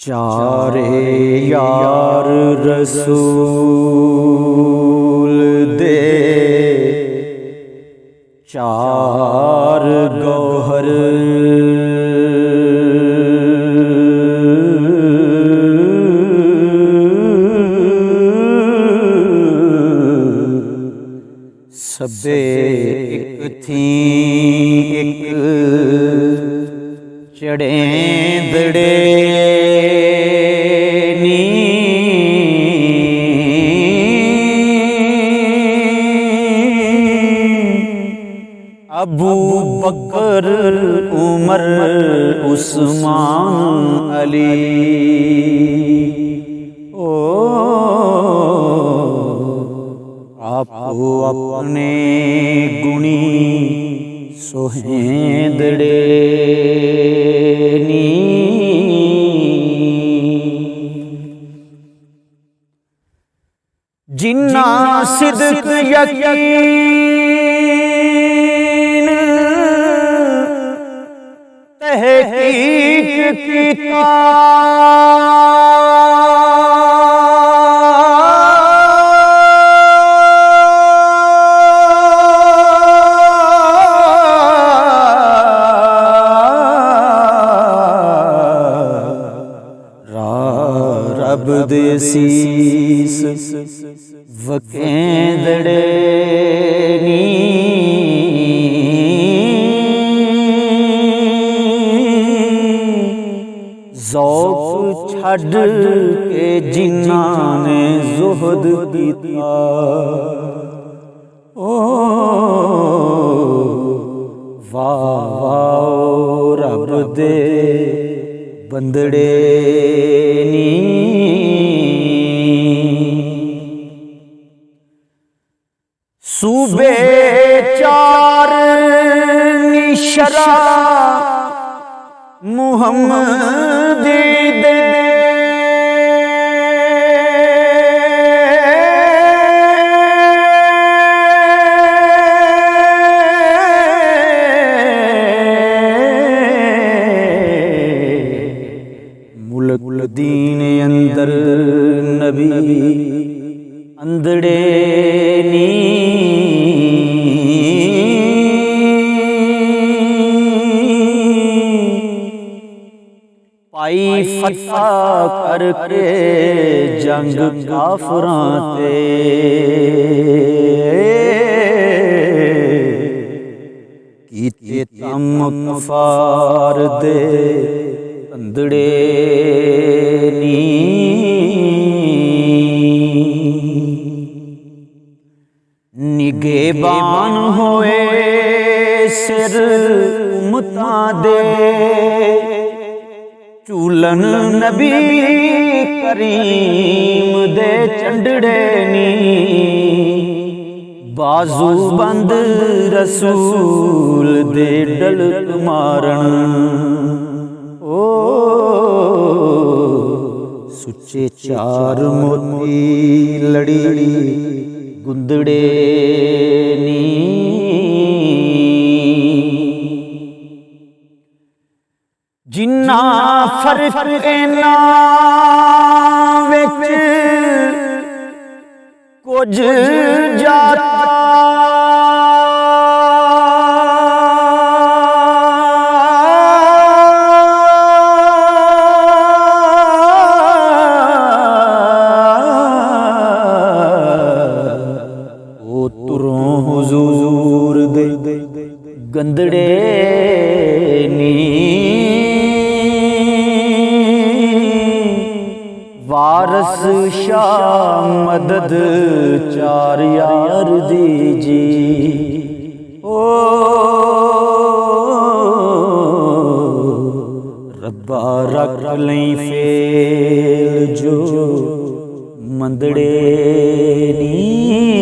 चारे यार रसूल दे, चार गौहर सबे एक थी एक चढ़ेंदड़े अबू बकर उमर उस्मान अली। ओ आपो अपने गुणी सोहेंदड़े नी। जिन्ना सिद्क यकीन तहकीक कीता, रब दे सीस वकेंदड़े नी। ज़ौक़ छड़ के जिन्ना ने ज़ुहद कीता, ओ वाह वाह रब दे बंदड़े नी। सूबे चार निशरा मुहम्मदी दे, मुल्क दीन अंदर नबी अंदड़े नी। पाई फतह करके जंग काफरां ते, कीते तम कफार दे अंदड़े नी। निगेबान होए सिर उम्मतां दे, चूलन नबी करीम दे चंडड़े नी। बाजू बंद रसूल दे डलक मारन, ओ सुच्चे चार मोती लड़ी गुंदड़े नी। जिन्ना फर्क इन्ना विच कुछ जाता, ओ तुरों हुजूर दे गंदड़े नी। वारस शाह मदद चार यार दीजी। ओ रब्बा रख लई फेल जो मंदड़े नी